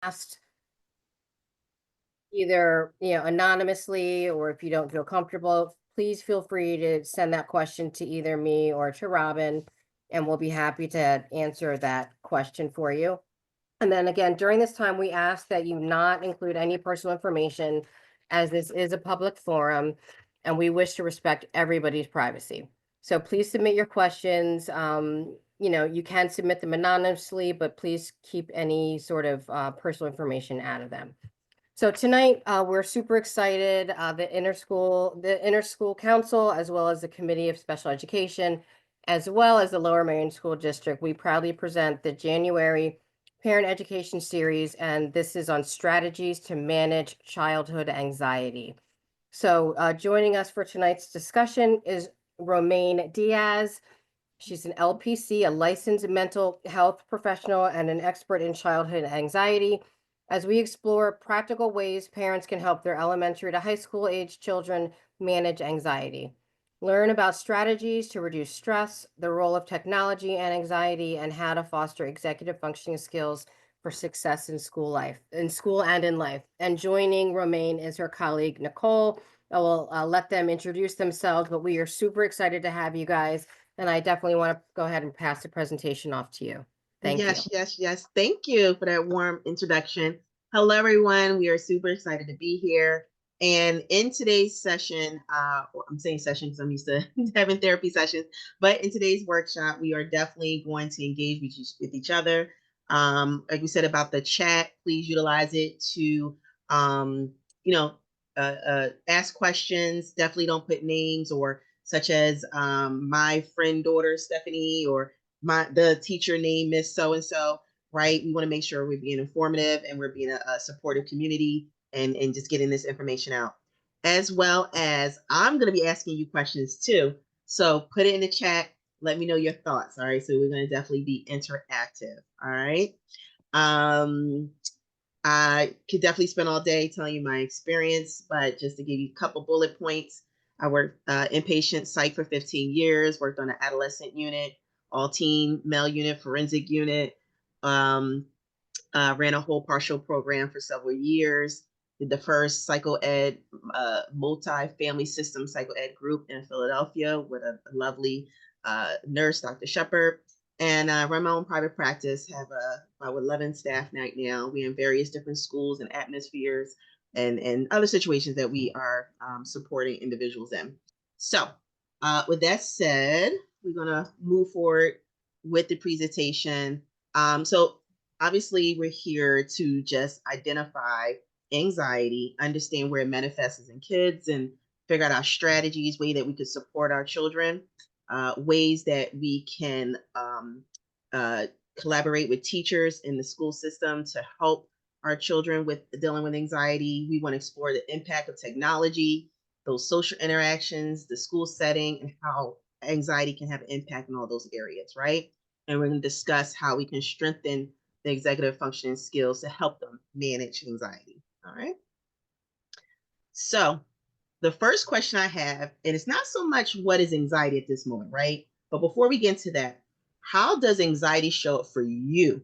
asked either, anonymously, or if you don't feel comfortable, please feel free to send that question to either me or to Robin, and we'll be happy to answer that question for you. And then again, during this time, we ask that you not include any personal information, as this is a public forum and we wish to respect everybody's privacy. So please submit your questions. You can submit them anonymously, but please keep any sort of personal information out of them. So tonight, we're super excited. The Inter School Council, as well as the Committee of Special Education, as well as the Lower Marion School District, we proudly present the January Parent Education Series, and this is on strategies to manage childhood anxiety. So, joining us for tonight's discussion is Romaine Diaz. She's an LPC, a licensed mental health professional, and an expert in childhood anxiety. As we explore practical ways parents can help their elementary to high school age children manage anxiety, learn about strategies to reduce stress, the role of technology and anxiety, and how to foster executive functioning skills for success in school and in life. And joining Romaine is her colleague, Nicole. I will let them introduce themselves, but we are super excited to have you guys. And I definitely want to go ahead and pass the presentation off to you. Thank you. Yes, yes, yes. Thank you for that warm introduction. Hello, everyone. We are super excited to be here. And in today's session, well, I'm saying session because I'm used to having therapy sessions, but in today's workshop, we are definitely going to engage with each other. Like we said about the chat, please utilize it to, um, you know, ask questions. Definitely don't put names or such as my friend daughter Stephanie, or the teacher name Miss So and So, right? We want to make sure we're being informative and we're being a supportive community, and just getting this information out. As well as I'm going to be asking you questions too. So put it in the chat. Let me know your thoughts. All right. So we're going to definitely be interactive. All right. Um, I could definitely spend all day telling you my experience, but just to give you a couple bullet points, I worked inpatient psych for 15 years, worked on an adolescent unit, all teen male unit, forensic unit, um, ran a whole partial program for several years, did the first psycho ed, multi-family system psycho ed group in Philadelphia with a lovely nurse, Dr. Shepard. And I run my own private practice, have about 11 staff right now. We're in various different schools and atmospheres, and other situations that we are supporting individuals in. So with that said, we're going to move forward with the presentation. So obviously, we're here to just identify anxiety, understand where it manifests in kids, and figure out our strategies, way that we could support our children, ways that we can uh, collaborate with teachers in the school system to help our children with dealing with anxiety. We want to explore the impact of technology, those social interactions, the school setting, and how anxiety can have an impact in all those areas, right? And we're going to discuss how we can strengthen the executive functioning skills to help them manage anxiety. All right. So the first question I have, and it's not so much what is anxiety at this moment, right? But before we get into that, how does anxiety show up for you?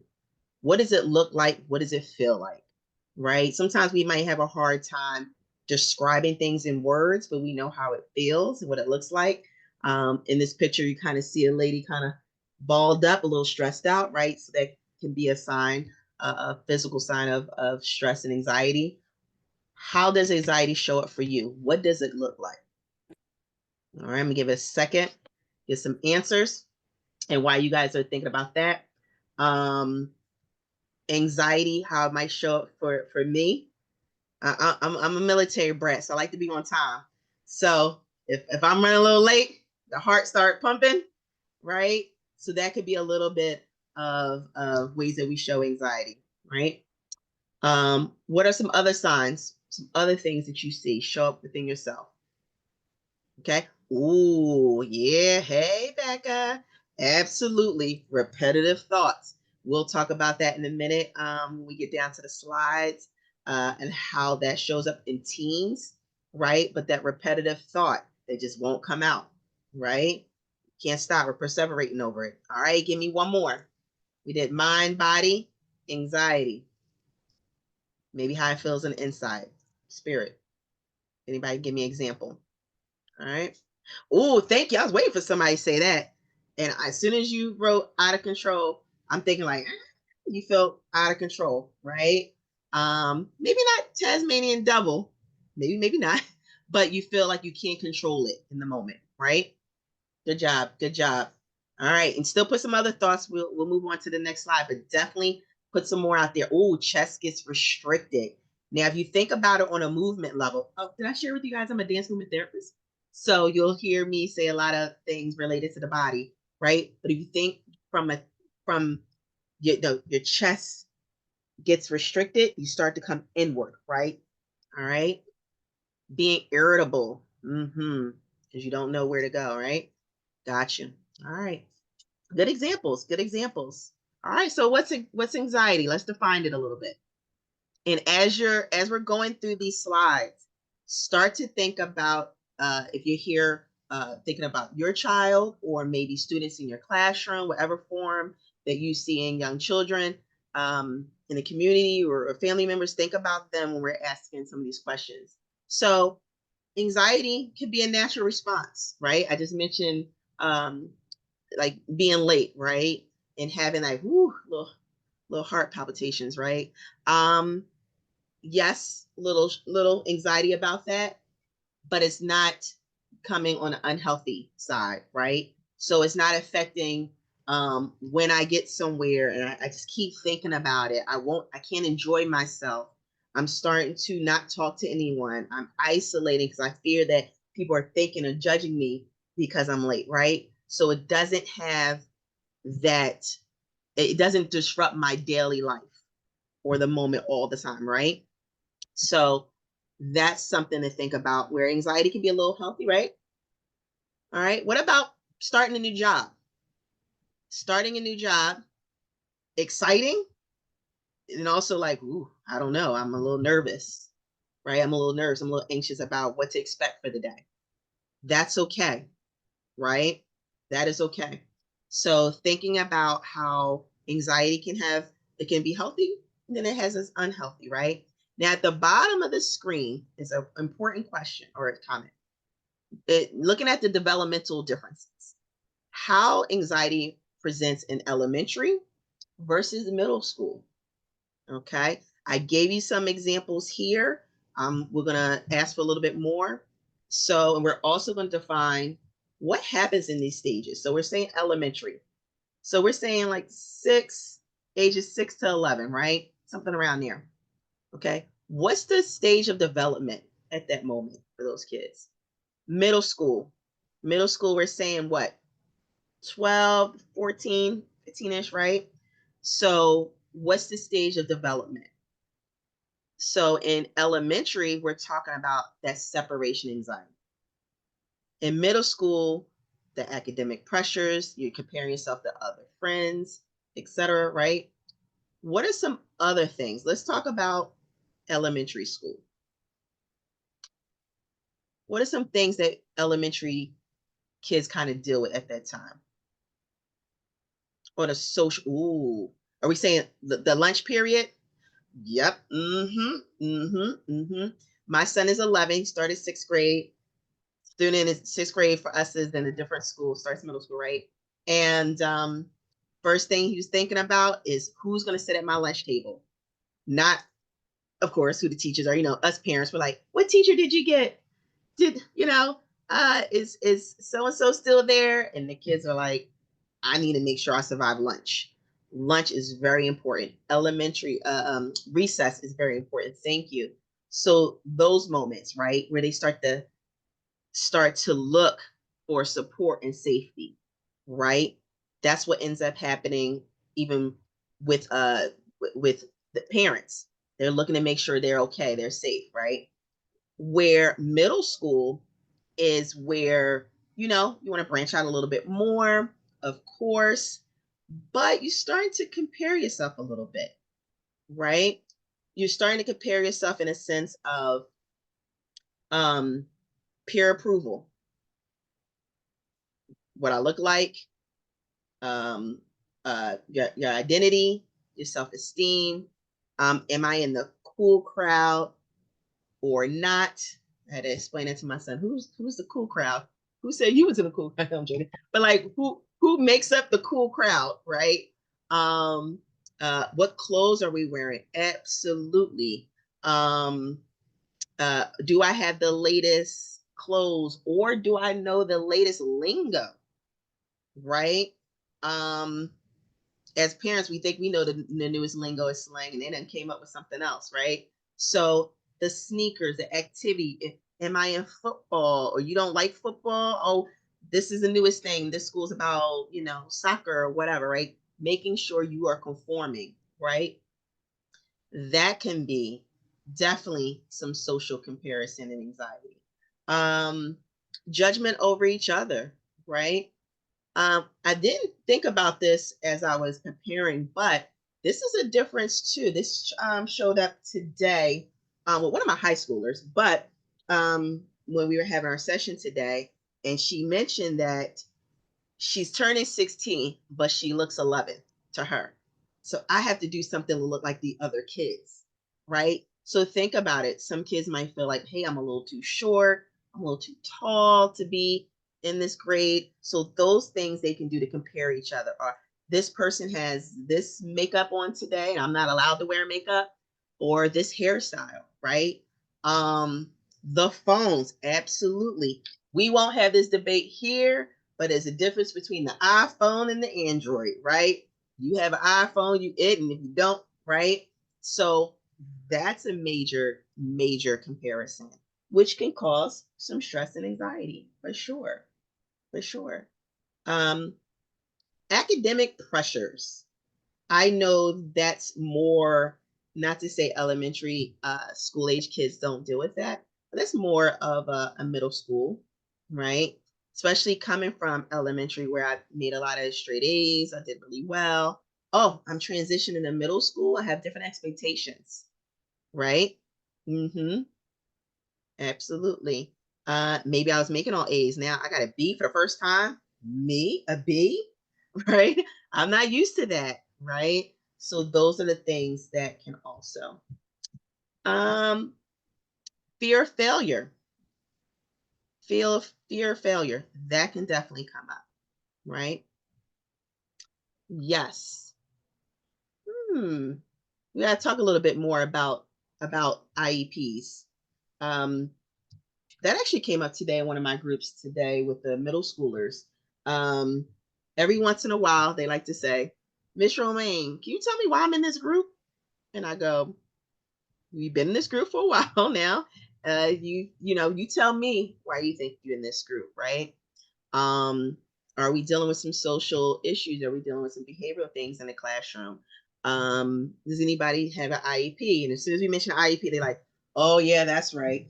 What does it look like? What does it feel like? Right? Sometimes we might have a hard time describing things in words, but we know how it feels and what it looks like. In this picture, you kind of see a lady kind of balled up, a little stressed out, right? So that can be a sign, a physical sign of stress and anxiety. How does anxiety show up for you? What does it look like? All right, I'm gonna give it a second, get some answers, and while you guys are thinking about that, um, anxiety, how it might show up for me. I'm a military brat, so I like to be on time. So if I'm running a little late, the heart start pumping, right? So that could be a little bit of ways that we show anxiety, right? What are some other signs, some other things that you see show up within yourself? Okay. Ooh, yeah. Hey, Becca. Absolutely. Repetitive thoughts. We'll talk about that in a minute when we get down to the slides and how that shows up in teens, right? But that repetitive thought, they just won't come out, right? Can't stop. We're perseverating over it. All right. Give me one more. We did mind, body, anxiety. Maybe how it feels on the inside. Spirit. Anybody give me an example? All right. Oh, thank you. I was waiting for somebody to say that. And as soon as you wrote out of control, I'm thinking like, you felt out of control, right? Maybe not Tasmanian devil, maybe not, but you feel like you can't control it in the moment, right? Good job, good job. All right, and still put some other thoughts. We'll move on to the next slide, but definitely put some more out there. Oh, chest gets restricted. Now, if you think about it on a movement level, oh, did I share with you guys I'm a dance movement therapist? So you'll hear me say a lot of things related to the body, right? But if you think from your chest gets restricted, you start to come inward, right? All right. Being irritable, because you don't know where to go, right? Gotcha. All right. Good examples. Good examples. All right. So what's anxiety? Let's define it a little bit. And as we're going through these slides, start to think about if you're here thinking about your child or maybe students in your classroom, whatever form that you see in young children in the community or family members, think about them when we're asking some of these questions. So anxiety can be a natural response, right? I just mentioned like being late, right? And having like little heart palpitations, right? Yes, little anxiety about that, but it's not coming on an unhealthy side, right? So it's not affecting when I get somewhere and I just keep thinking about it. I can't enjoy myself. I'm starting to not talk to anyone. I'm isolating because I fear that people are thinking or judging me because I'm late, right? So it doesn't have that, it doesn't disrupt my daily life or the moment all the time, right? So that's something to think about where anxiety can be a little healthy, right? All right. What about starting a new job? Starting a new job, exciting, and also like, ooh, I don't know. I'm a little nervous, right? I'm a little nervous. I'm a little anxious about what to expect for the day. That's okay, right? That is okay. So thinking about how anxiety it can be healthy, then it has its unhealthy, right? Now at the bottom of the screen is an important question or a comment. Looking at the developmental differences, how anxiety presents in elementary versus middle school. Okay, I gave you some examples here. We're going to ask for a little bit more. So, and we're also going to define what happens in these stages. So, we're saying elementary. So, we're saying like ages 6 to 11, right? Something around there. Okay, what's the stage of development at that moment for those kids? Middle school. Middle school, we're saying what? 12, 14, 15-ish, right? So what's the stage of development? So in elementary, we're talking about that separation anxiety. In middle school, the academic pressures, you're comparing yourself to other friends, etc., right? What are some other things? Let's talk about elementary school. What are some things that elementary kids kind of deal with at that time? On a social, ooh, are we saying the lunch period? Yep. My son is 11. He started sixth grade. Student is sixth grade for us is in a different school, starts middle school, right? And first thing he was thinking about is who's going to sit at my lunch table. Not, of course, who the teachers are. You know, us parents were like, what teacher did you get? Is so and so still there? And the kids are like, I need to make sure I survive lunch. Lunch is very important. Elementary recess is very important. Thank you. So those moments, right, where they start to look for support and safety, right? That's what ends up happening even with the parents. They're looking to make sure they're okay, they're safe, right? Where middle school is where, you want to branch out a little bit more, of course, but you're starting to compare yourself a little bit, right? You're starting to compare yourself in a sense of um, peer approval, what I look like, your identity, your self-esteem. Am I in the cool crowd or not. I had to explain it to my son. Who's the cool crowd? Who said you was in the cool crowd? I'm joking. But like who makes up the cool crowd, right? What clothes are we wearing? Absolutely. Do I have the latest clothes or do I know the latest lingo? Right? As parents, we think we know the newest lingo is slang, and they then came up with something else, right? So the sneakers, the activity. Am I in football, or you don't like football? Oh, this is the newest thing. This school's about, soccer or whatever, right? Making sure you are conforming, right? That can be definitely some social comparison and anxiety. Um, Judgment over each other, right? I didn't think about this as I was preparing, but this is a difference too. This showed up today with one of my high schoolers, but when we were having our session today, and she mentioned that she's turning 16, but she looks 11 to her. So I have to do something to look like the other kids, right? So think about it. Some kids might feel like, hey, I'm a little too short, I'm a little too tall to be in this grade. So those things they can do to compare each other are this person has this makeup on today, and I'm not allowed to wear makeup, or this hairstyle, right? The phones, absolutely. We won't have this debate here, but there's a difference between the iPhone and the Android, right? You have an iPhone, you it, and if you don't, right? So that's a major, major comparison, which can cause some stress and anxiety for sure. For sure. Um, Academic pressures. I know that's more, not to say elementary school age kids don't deal with that, but that's more of a middle school, right? Especially coming from elementary where I made a lot of straight A's, I did really well. Oh, I'm transitioning to middle school. I have different expectations, right? Mm-hmm. Absolutely. Maybe I was making all A's. Now I got a B for the first time. Me, a B, right? I'm not used to that, right? So those are the things that can also. Um, Fear of failure. Fear of failure. That can definitely come up, right? Yes. We gotta talk a little bit more about IEPs. Um, that actually came up today in one of my groups today with the middle schoolers. Um, every once in a while, they like to say, Miss Romaine, can you tell me why I'm in this group? And I go, we've been in this group for a while now. You tell me why you think you're in this group, right? Um, are we dealing with some social issues? Are we dealing with some behavioral things in the classroom? Does anybody have an IEP? And as soon as we mention IEP, they're like, oh yeah, that's right.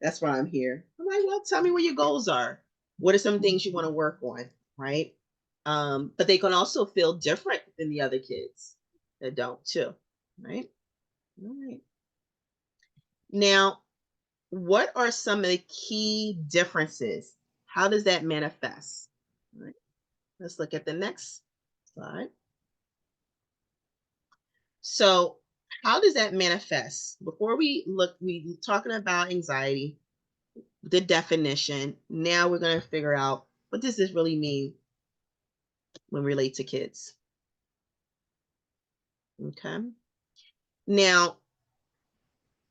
That's why I'm here. I'm like, well, tell me what your goals are. What are some things you want to work on, right? But they can also feel different than the other kids that don't too, right? All right. Now, what are some of the key differences? How does that manifest? All right. Let's look at the next slide. So, how does that manifest? Before we talking about anxiety, the definition. Now we're going to figure out what does this really mean when relate to kids. Okay. Now,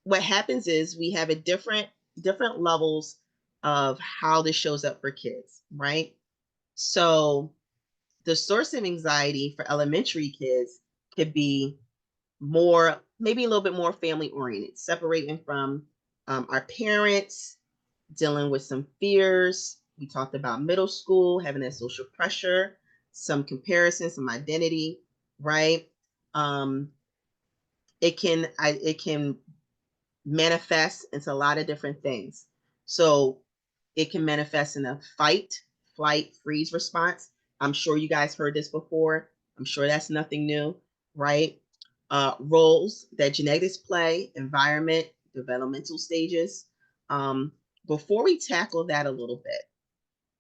what happens is we have a different levels of how this shows up for kids, right? So the source of anxiety for elementary kids could be more, maybe a little bit more family oriented, separating from our parents, dealing with some fears. We talked about middle school, having that social pressure, some comparison, some identity, right? Um, it can manifest into a lot of different things. So it can manifest in a fight, flight, freeze response. I'm sure you guys heard this before. I'm sure that's nothing new, right? Roles that genetics play, environment, developmental stages. Um, Before we tackle that a little bit,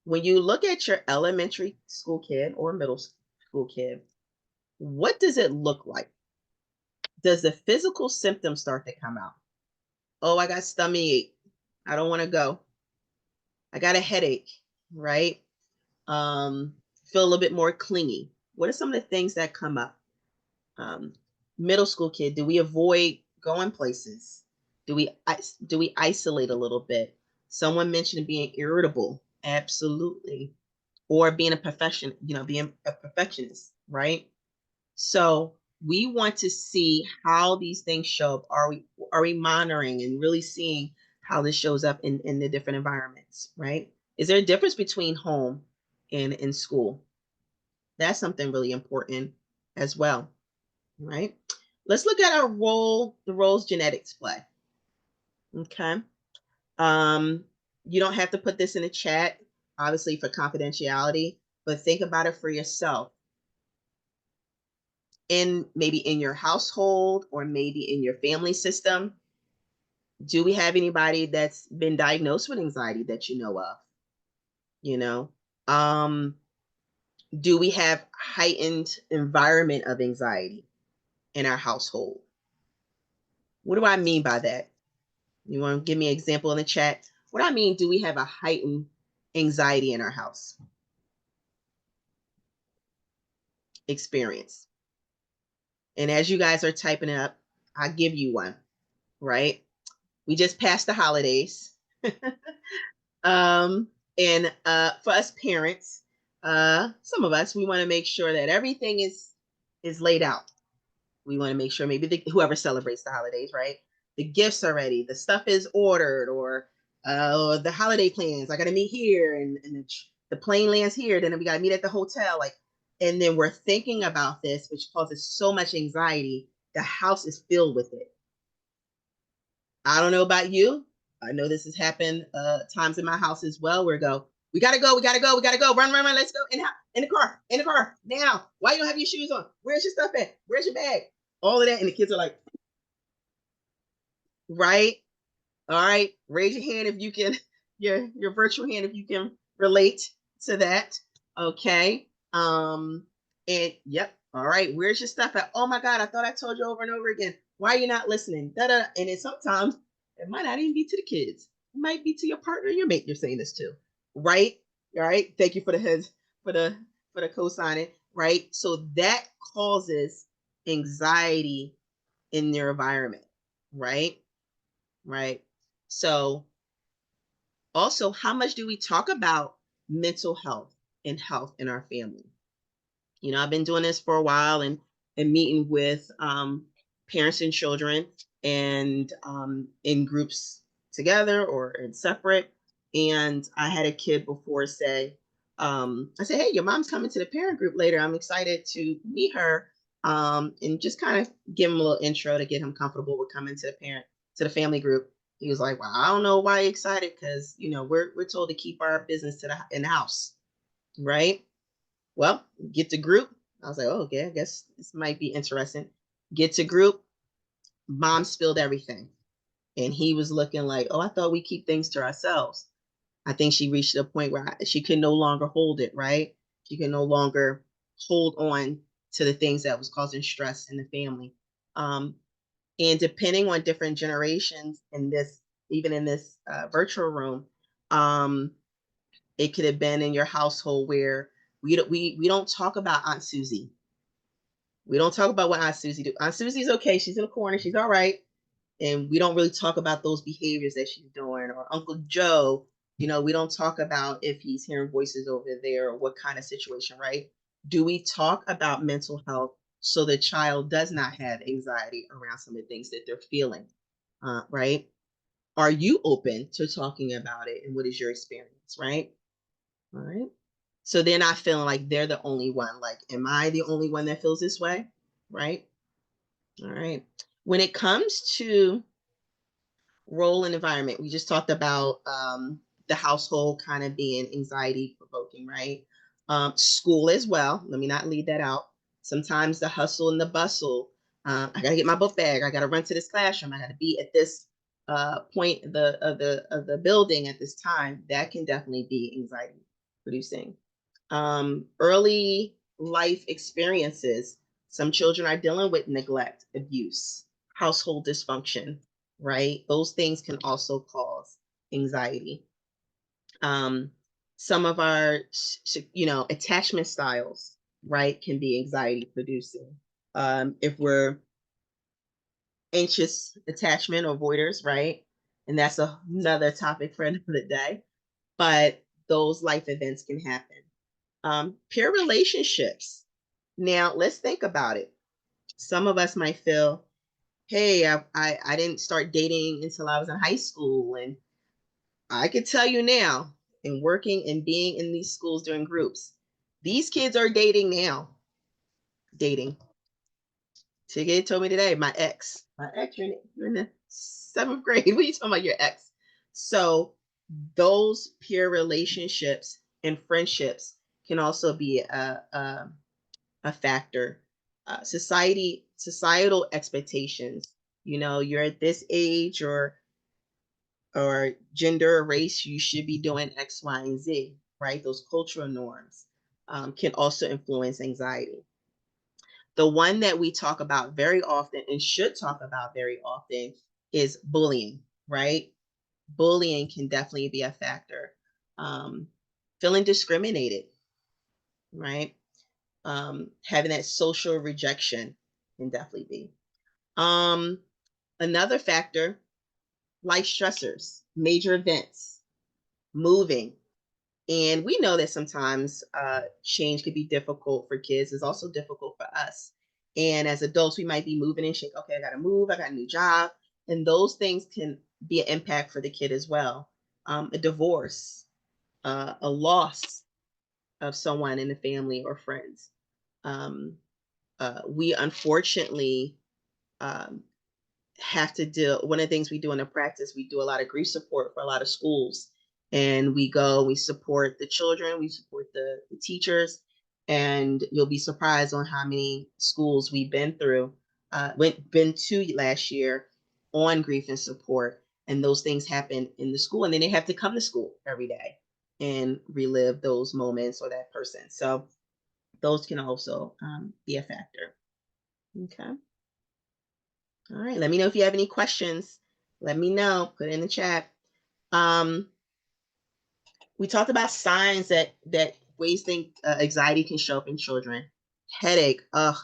when you look at your elementary school kid or middle school kid, what does it look like? does the physical symptoms start to come out? Oh, I got stomach ache. I don't want to go. I got a headache, right? Feel a little bit more clingy. What are some of the things that come up? Um, Middle school kid, do we avoid going places? Do we isolate a little bit? Someone mentioned being irritable. Absolutely. Or being a being a perfectionist, right? So we want to see how these things show up. Are we monitoring and really seeing how this shows up in the different environments, right? Is there a difference between home and in school? That's something really important as well, right? Let's look at the roles genetics play. Okay. Um, you don't have to put this in the chat, obviously for confidentiality, but think about it for yourself. Maybe in your household or maybe in your family system, do we have anybody that's been diagnosed with anxiety that you know of? You know, um, do we have heightened environment of anxiety in our household? What do I mean by that? You want to give me an example in the chat? What I mean, do we have a heightened anxiety in our house experience? And as you guys are typing it up, I'll give you one, right? We just passed the holidays. um, and for us parents, some of us, we want to make sure that everything is laid out. We want to make sure maybe whoever celebrates the holidays, right? The gifts are ready, the stuff is ordered, or the holiday plans. I got to meet here, and the plane lands here. Then we got to meet at the hotel. Like, and then we're thinking about this, which causes so much anxiety. The house is filled with it. I don't know about you. I know this has happened times in my house as well. Where we gotta go, we gotta go, we gotta go, run, let's go in the car now. Why you don't have your shoes on? Where's your stuff at? Where's your bag? All of that, and the kids are like, right, all right. Raise your hand if you can, your virtual hand if you can relate to that. Okay. And yep. All right. Where's your stuff at? Oh my God, I thought I told you over and over again. Why are you not listening? Da-da. And then sometimes it might not even be to the kids. It might be to your partner, your mate you're saying this to. Right? All right. Thank you for the heads, for the co-signing. Right. So that causes anxiety in their environment. Right. Right. So also, how much do we talk about mental health and health in our family? You know, I've been doing this for a while and meeting with parents and children and in groups together or in separate. And I had a kid before say, I said, hey, your mom's coming to the parent group later. I'm excited to meet her, and just kind of give him a little intro to get him comfortable with coming to the family group. He was like, well, I don't know why you're excited, because we're told to keep our business in the house, right? Well, get to group. I was like, oh, okay, I guess this might be interesting. Get to group. Mom spilled everything. And he was looking like, oh, I thought we keep things to ourselves. I think she reached a point where she could no longer hold it, right? She could no longer hold on to the things that was causing stress in the family. And depending on different generations in this, even in this virtual room, it could have been in your household where we don't talk about Aunt Susie. We don't talk about what Aunt Susie do. Aunt Susie's okay. She's in the corner. She's all right. And we don't really talk about those behaviors that she's doing. Or Uncle Joe, we don't talk about if he's hearing voices over there or what kind of situation, right? Do we talk about mental health so the child does not have anxiety around some of the things that they're feeling, right? Are you open to talking about it, and what is your experience, right? All right. So they're not feeling like they're the only one. Like, am I the only one that feels this way? Right. All right. When it comes to role and environment, we just talked about the household kind of being anxiety provoking, right? School as well. Let me not leave that out. Sometimes the hustle and the bustle. I gotta get my book bag. I gotta run to this classroom. I gotta be at this point of the building at this time. That can definitely be anxiety producing. Early life experiences. Some children are dealing with neglect, abuse, household dysfunction, right? Those things can also cause anxiety. Some of our, attachment styles, right, can be anxiety producing. If we're anxious attachment or avoiders, right? And that's another topic for another day. But those life events can happen. Peer relationships. Now, let's think about it. Some of us might feel, hey, I didn't start dating until I was in high school. And I can tell you now, in working and being in these schools doing groups, these kids are dating now. Dating. Tige told me today, my ex, you're in the 7th grade. What are you talking about, your ex? So those peer relationships and friendships can also be a factor. Societal expectations. You're at this age or gender or race, you should be doing X, Y, and Z, right? Those cultural norms can also influence anxiety. The one that we talk about very often and should talk about very often is bullying, right? Bullying can definitely be a factor. Feeling discriminated, right? Having that social rejection can definitely be. Another factor, life stressors, major events, moving. And we know that sometimes change could be difficult for kids. It's also difficult for us. And as adults, we might be moving and shake, okay, I got to move, I got a new job. And those things can be an impact for the kid as well. A divorce, a loss of someone in the family or friends. We unfortunately um, have to deal. One of the things we do in the practice, we do a lot of grief support for a lot of schools, and we support the children, we support the teachers, and you'll be surprised on how many schools we've been to last year on grief and support. And those things happen in the school, and then they have to come to school every day and relive those moments or that person. So those can also be a factor. Okay. All right. Let me know if you have any questions. Let me know. Put it in the chat. We talked about signs that ways think anxiety can show up in children. Headache. Ugh,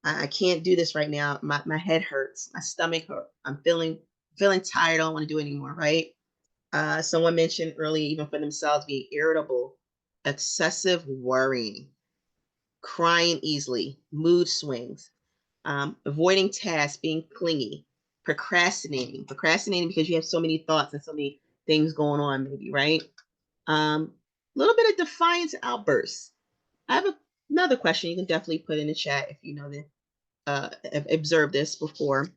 I can't do this right now. My head hurts. My stomach hurts. I'm feeling tired. I don't want to do it anymore. Right. Someone mentioned earlier, even for themselves, being irritable, excessive worrying, crying easily, mood swings, avoiding tasks, being clingy, procrastinating because you have so many thoughts and so many things going on, maybe, right? A little bit of defiance outbursts. I have another question you can definitely put in the chat if you know that have observed this before.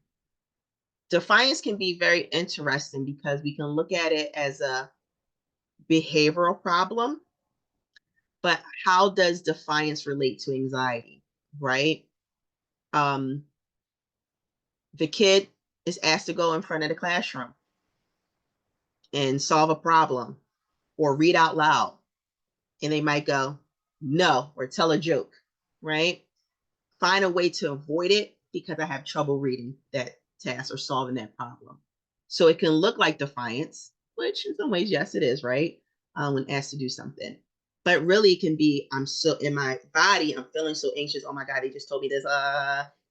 Defiance can be very interesting because we can look at it as a behavioral problem, but how does defiance relate to anxiety, right? Um, the kid is asked to go in front of the classroom and solve a problem or read out loud. And they might go, no, or tell a joke, right? Find a way to avoid it because I have trouble reading that task or solving that problem. So it can look like defiance, which in some ways, yes, it is, right? When asked to do something. But really it can be, I'm so in my body, I'm feeling so anxious. Oh my God, they just told me this.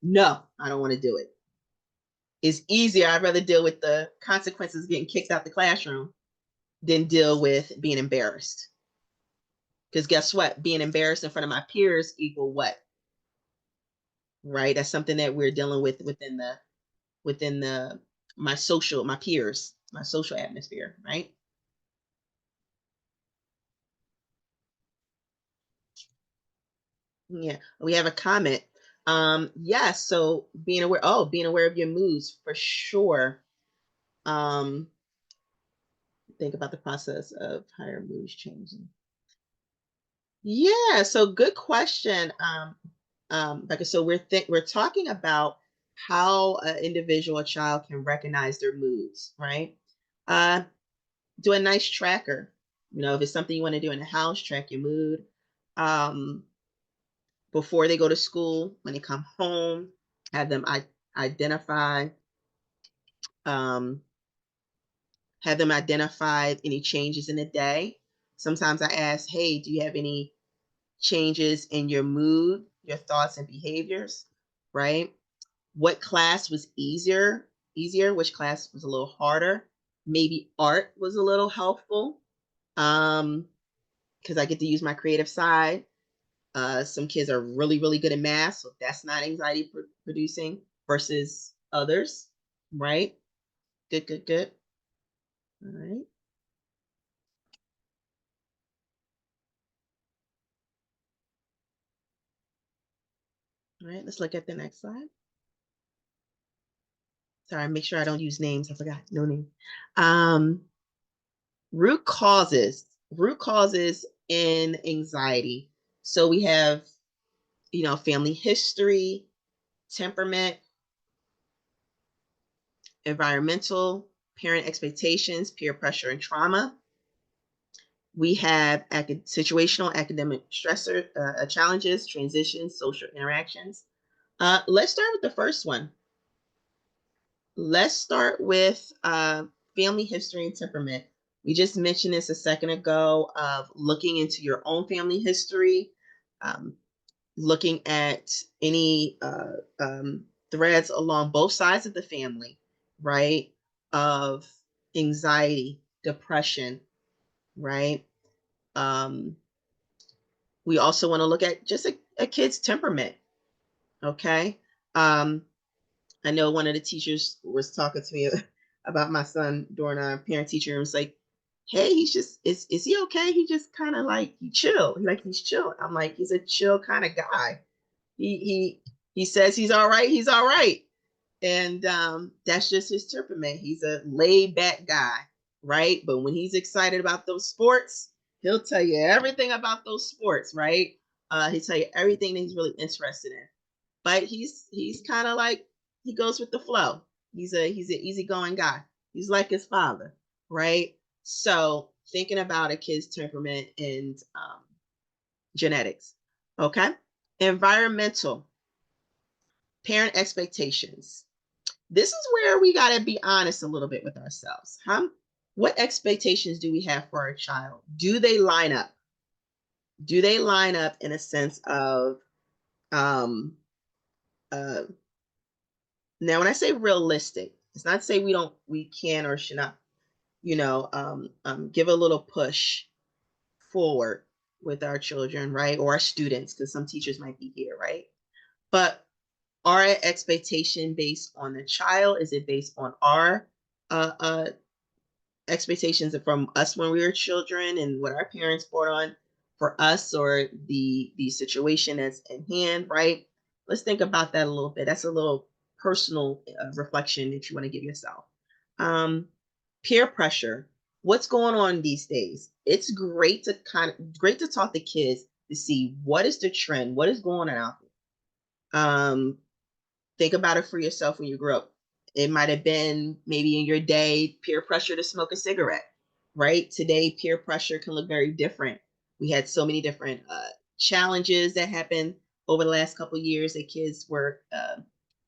No, I don't want to do it. It's easier. I'd rather deal with the consequences of getting kicked out the classroom than deal with being embarrassed. Because guess what? Being embarrassed in front of my peers equal what? Right? That's something that we're dealing with within my peers, my social atmosphere, right? Yeah. We have a comment. Yes, so being aware of your moods for sure. Think about the process of higher moods changing. Yeah, so good question. Becca, so we're talking about how an individual or child can recognize their moods, right? Uh, do a nice tracker. If it's something you want to do in the house, track your mood. Um, before they go to school, when they come home, have them identify um, have them identify any changes in the day. Sometimes I ask, hey, do you have any changes in your mood, your thoughts and behaviors, right? What class was easier, which class was a little harder? Maybe art was a little helpful because I get to use my creative side. Some kids are really, really good at math, so that's not anxiety producing versus others, right? Good, good, good. All right. All right, let's look at the next slide. Sorry, make sure I don't use names. I forgot, no name. Root causes in anxiety. So we have, family history, temperament, environmental, parent expectations, peer pressure, and trauma. We have situational academic stressor challenges, transitions, social interactions. Let's start with the first one. Let's start with family history and temperament. We just mentioned this a second ago of looking into your own family history, looking at any threads along both sides of the family, right? Of anxiety, depression, right? We also want to look at just a kid's temperament, okay? I know one of the teachers was talking to me about my son during our parent teacher and was like, hey, he's just is he okay? He just kind of like he's chill. He's chill. I'm like, he's a chill kind of guy. He says he's all right, he's all right. And that's just his temperament. He's a laid back guy, right? But when he's excited about those sports, he'll tell you everything about those sports, right? He'll tell you everything that he's really interested in. But he's kind of like he goes with the flow. He's an easygoing guy. He's like his father, right? So thinking about a kid's temperament and genetics, okay? Environmental, parent expectations. This is where we got to be honest a little bit with ourselves, huh? What expectations do we have for our child? Do they line up? Do they line up in a sense of um, uh, now, when I say realistic, it's not to say we can or should not, give a little push forward with our children, right? Or our students, because some teachers might be here, right? But our expectation based on the child? Is it based on our expectations from us when we were children and what our parents brought on for us, or the situation that's in hand, right? Let's think about that a little bit. That's a little personal reflection that you want to give yourself. Peer pressure. What's going on these days? It's great to talk to kids to see what is the trend, what is going on out there. Think about it for yourself when you grew up. It might have been maybe in your day peer pressure to smoke a cigarette, right? Today, peer pressure can look very different. We had so many different challenges that happened over the last couple of years that kids were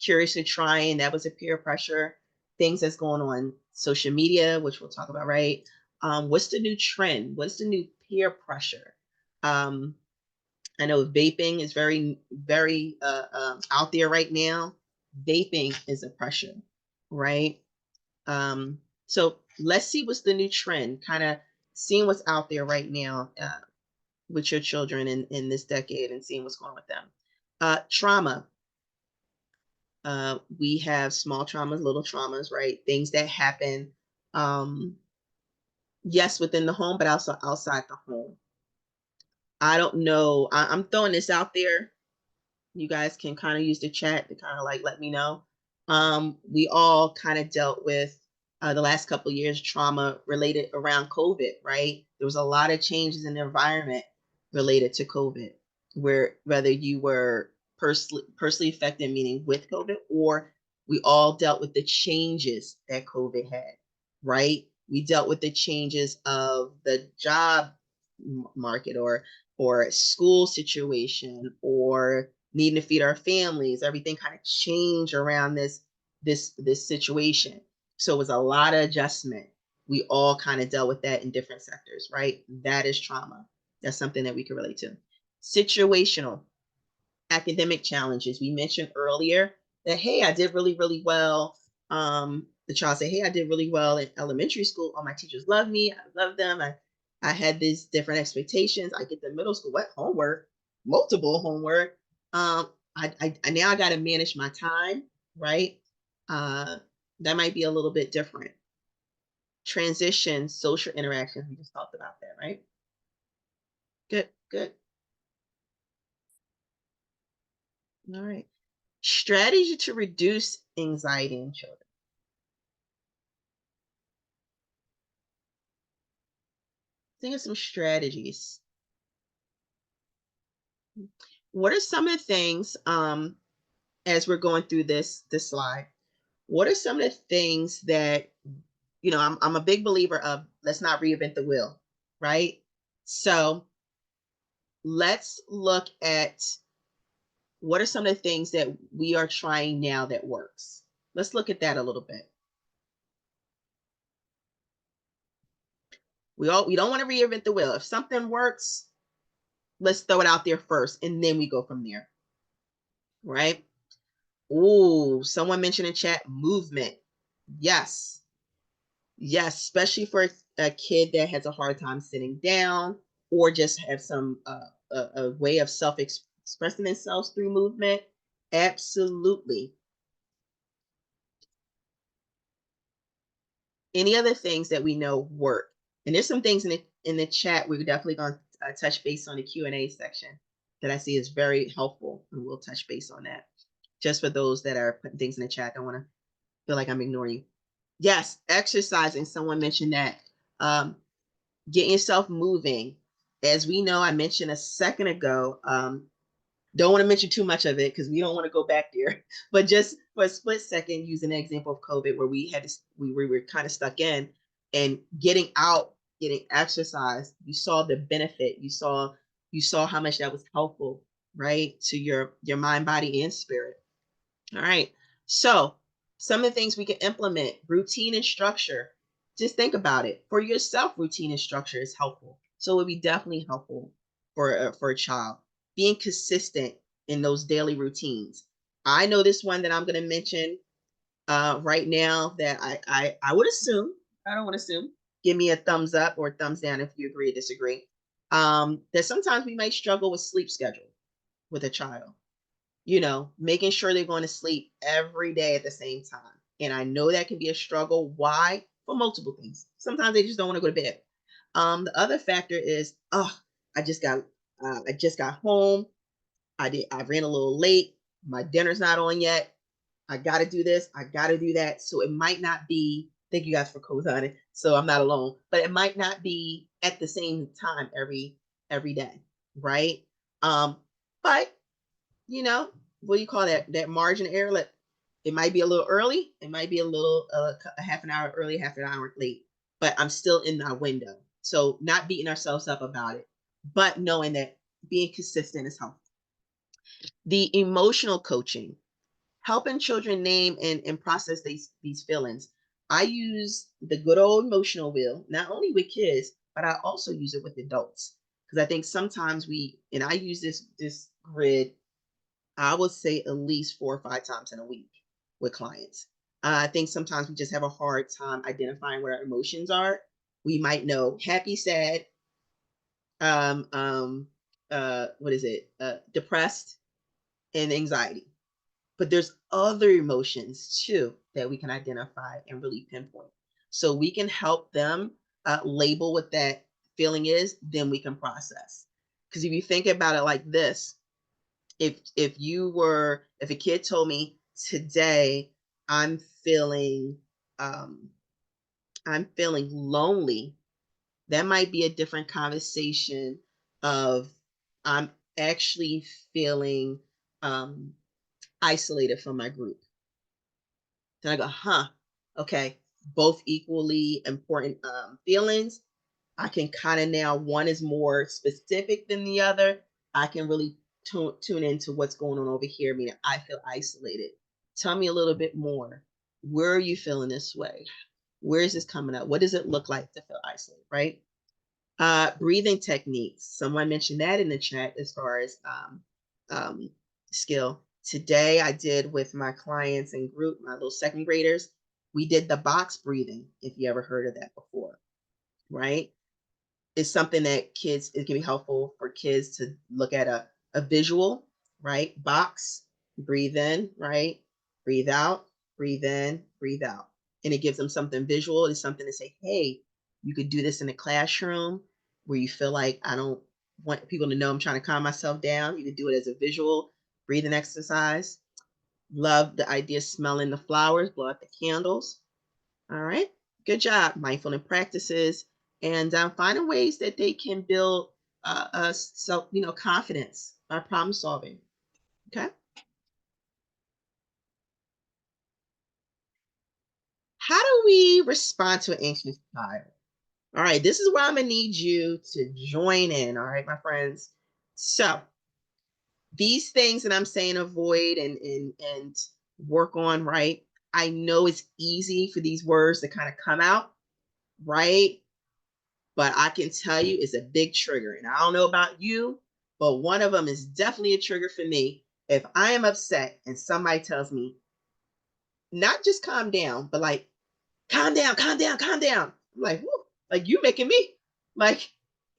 curious to try, and that was a peer pressure. Things that's going on social media, which we'll talk about, right? What's the new trend? What's the new peer pressure? I know vaping is very, very out there right now. Vaping is a pressure, right? So let's see what's the new trend, kind of seeing what's out there right now with your children in this decade and seeing what's going on with them. Trauma. We have small traumas, little traumas, right? Things that happen, yes, within the home, but also outside the home. I don't know. I'm throwing this out there. You guys can kind of use the chat to kind of like let me know. We all kind of dealt with the last couple of years trauma related around COVID, right? There was a lot of changes in the environment related to COVID, where whether you were personally affected, meaning with COVID, or we all dealt with the changes that COVID had, right? We dealt with the changes of the job market or or a school situation or needing to feed our families. Everything kind of changed around this situation. So it was a lot of adjustment. We all kind of dealt with that in different sectors, right? That is trauma. That's something that we can relate to. Situational, academic challenges. We mentioned earlier that, hey, I did really, really well. The child said, hey, I did really well in elementary school. All my teachers love me. I love them. I had these different expectations. I get to middle school, what homework? Multiple homework. I now I got to manage my time, right? Uh, that might be a little bit different. Transition, social interactions. We just talked about that, right? Good, good. All right. Strategy to reduce anxiety in children. Think of some strategies. What are some of the things, as we're going through this slide, what are some of the things that, I'm a big believer of, let's not reinvent the wheel, right? So let's look at what are some of the things that we are trying now that works. Let's look at that a little bit. We don't want to reinvent the wheel. If something works, let's throw it out there first and then we go from there, right? Oh, someone mentioned in chat movement. Yes. Yes, especially for a kid that has a hard time sitting down or just have some a way of expressing themselves through movement. Absolutely. Any other things that we know work? And there's some things in the chat we're definitely going to touch base on the Q&A section that I see is very helpful, and we'll touch base on that. Just for those that are putting things in the chat, I don't want to feel like I'm ignoring you. Yes, exercising. Someone mentioned that. Getting yourself moving. As we know, I mentioned a second ago, don't want to mention too much of it because we don't want to go back there. But just for a split second, using an example of COVID where we were kind of stuck in, and getting out, getting exercise, you saw the benefit. You saw how much that was helpful, right? To your mind, body, and spirit. All right. So some of the things we can implement, routine and structure. Just think about it. For yourself, routine and structure is helpful. So it would be definitely helpful for a child. Being consistent in those daily routines. I know this one that I'm going to mention right now that I would assume, I don't want to assume, give me a thumbs up or thumbs down if you agree or disagree. That sometimes we might struggle with sleep schedule with a child, making sure they're going to sleep every day at the same time. And I know that can be a struggle. Why? For multiple things. Sometimes they just don't want to go to bed. The other factor is, I just got home. I ran a little late. My dinner's not on yet. I got to do this. I got to do that. So it might not be, thank you guys for co-signing. So I'm not alone, but it might not be at the same time every day. Right. But what do you call that margin error? Like, it might be a little early, it might be a little a half an hour early, half an hour late, but I'm still in that window. So not beating ourselves up about it, but knowing that being consistent is helpful. The emotional coaching, helping children name and process these feelings. I use the good old emotional wheel, not only with kids, but I also use it with adults. Because I think sometimes and I use this grid, I would say at least 4 or 5 times in a week with clients. I think sometimes we just have a hard time identifying what our emotions are. We might know happy, sad, what is it? Depressed and anxiety. But there's other emotions too that we can identify and really pinpoint. So we can help them label what that feeling is, then we can process. Because if you think about it like this, if a kid told me today I'm feeling um I'm feeling lonely, that might be a different conversation of I'm actually feeling um isolated from my group. Then I go, okay, both equally important feelings, I can kind of now, one is more specific than the other. I can really tune into what's going on over here, meaning I feel isolated. Tell me a little bit more. Where are you feeling this way? Where is this coming up? What does it look like to feel isolated, right? Breathing techniques. Someone mentioned that in the chat as far as um, skill. Today I did with my clients in group, my little second graders, we did the box breathing, if you ever heard of that before, right? It's something that kids, it can be helpful for kids to look at a visual, right? Box, breathe in, right? Breathe out, breathe in, breathe out. And it gives them something visual. It's something to say, hey, you could do this in a classroom where you feel like I don't want people to know I'm trying to calm myself down. You could do it as a visual breathing exercise. Love the idea of smelling the flowers, blow out the candles. All right, good job. Mindfulness practices and finding ways that they can build self, confidence by problem solving. Okay. How do we respond to an anxious child? All right, this is where I'm gonna need you to join in. All right, my friends. So these things that I'm saying avoid and work on, right? I know it's easy for these words to kind of come out, right? But I can tell you it's a big trigger. And I don't know about you, but one of them is definitely a trigger for me. If I am upset and somebody tells me, not just calm down, but like, calm down, calm down, calm down. I'm like, whoo, like you making me like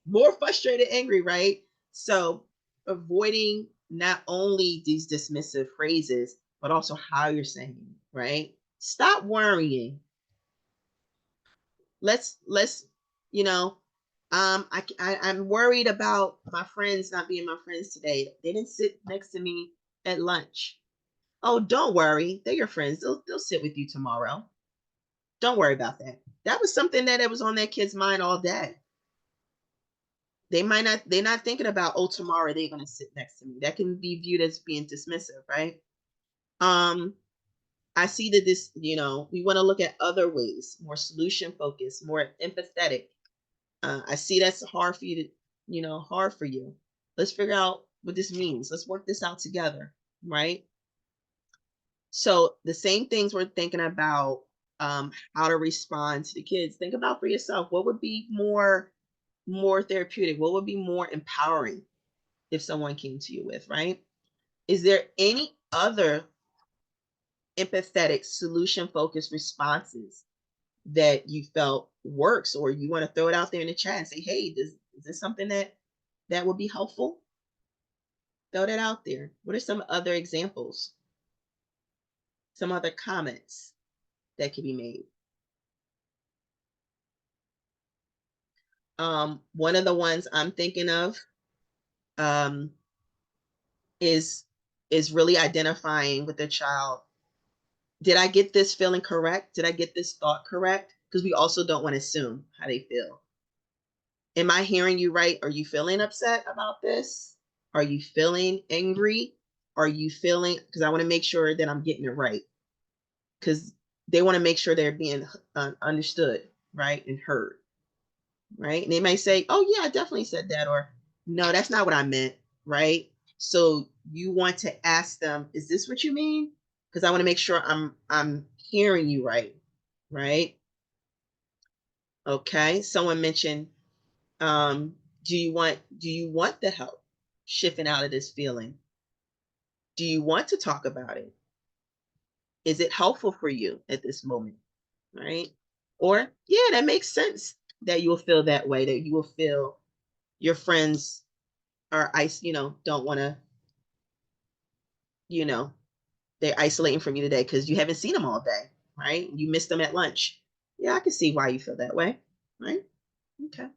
more frustrated, angry, right? So avoiding not only these dismissive phrases, but also how you're saying, right? Stop worrying. Let's you know I'm worried about my friends not being my friends today. They didn't sit next to me at lunch. Oh, don't worry, they're your friends. They'll sit with you tomorrow. Don't worry about that. That was something that was on that kid's mind all day. They're not thinking about, oh, tomorrow they're going to sit next to me. That can be viewed as being dismissive, right? um I see that this, we want to look at other ways, more solution focused, more empathetic. I see that's hard for you to, hard for you. Let's figure out what this means. Let's work this out together, right? So the same things we're thinking about, how to respond to the kids. Think about for yourself, what would be more therapeutic? What would be more empowering if someone came to you with, right? Is there any other empathetic, solution focused responses that you felt works, or you want to throw it out there in the chat and say, hey, is this something that would be helpful? Throw that out there. What are some other examples? Some other comments that can be made? One of the ones I'm thinking of um, is really identifying with the child. Did I get this feeling correct? Did I get this thought correct? Because we also don't want to assume how they feel. Am I hearing you right? Are you feeling upset about this? Are you feeling angry? Are you feeling, because I want to make sure that I'm getting it right. Because they want to make sure they're being understood, right? And heard, right? And they may say, oh, yeah, I definitely said that. Or, no, that's not what I meant, right? So you want to ask them, is this what you mean? Because I want to make sure I'm hearing you right, right? Okay. Someone mentioned, do you want the help shifting out of this feeling? Do you want to talk about it? Is it helpful for you at this moment? Right? Or, yeah, that makes sense that you will feel that way, that you will feel your friends are don't want to, you know, they're isolating from you today because you haven't seen them all day, right? You missed them at lunch. Yeah, I can see why you feel that way, right? Okay.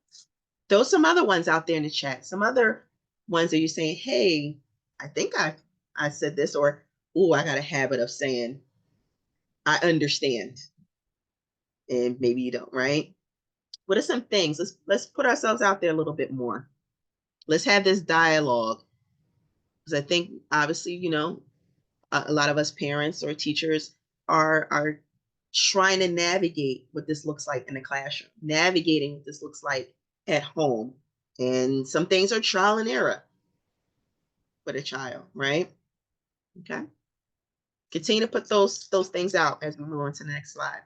Throw some other ones out there in the chat. Some other ones that you're saying, hey, I think I said this, or, oh, I got a habit of saying, I understand. And maybe you don't, right? What are some things? Let's put ourselves out there a little bit more. Let's have this dialogue. Because I think obviously, a lot of us parents or teachers are trying to navigate what this looks like in the classroom, navigating what this looks like at home. And some things are trial and error for the child, right? Okay. Continue to put those things out as we move on to the next slide.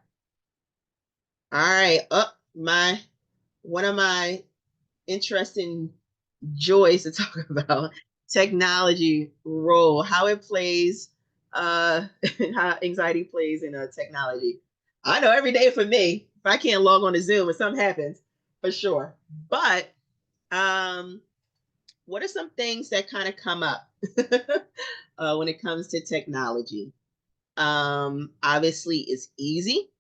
All right. One of my interesting joys to talk about technology role, how it plays, how anxiety plays in technology. I know every day for me, if I can't log on to Zoom and something happens, for sure. But what are some things that kind of come up when it comes to technology? Obviously, it's easy,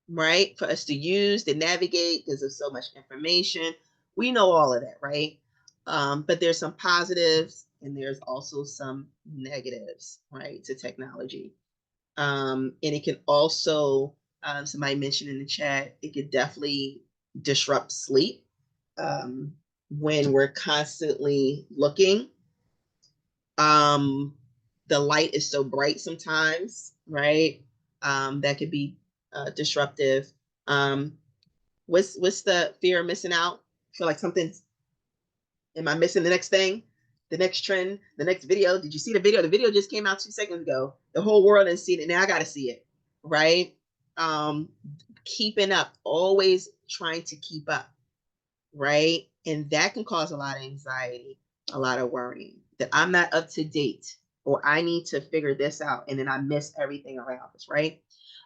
right, for us to use, to navigate because of so much information. We know all of that, right? But there's some positives and there's also some negatives, right, to technology. And it can also, somebody mentioned in the chat, it could definitely disrupt sleep when we're constantly looking. The light is so bright sometimes, right? That could be disruptive. What's the fear of missing out? Feel like something's, am I missing the next thing, the next trend, the next video? Did you see the video? The video just came out 2 seconds ago. The whole world didn't see it. Now I got to see it, right? Keeping up, always trying to keep up, right? And that can cause a lot of anxiety, a lot of worrying that I'm not up to date or I need to figure this out and then I miss everything around us, right?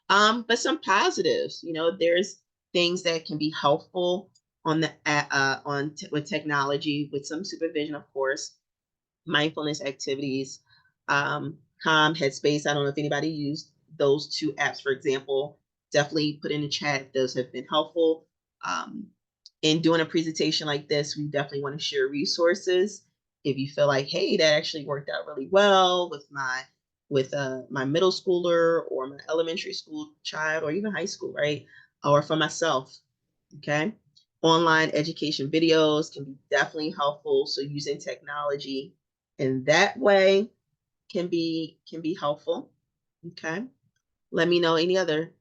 But some positives, there's things that can be helpful on the with technology, with some supervision, of course, mindfulness activities, Calm, Headspace. I don't know if anybody used those 2 apps, for example. Definitely put in the chat. Those have been helpful. In doing a presentation like this, we definitely want to share resources. If you feel like, hey, that actually worked out really well with my middle schooler or my elementary school child or even high school, right? Or for myself, okay? Online education videos can be definitely helpful. So using technology in that way can be helpful, okay? Let me know any other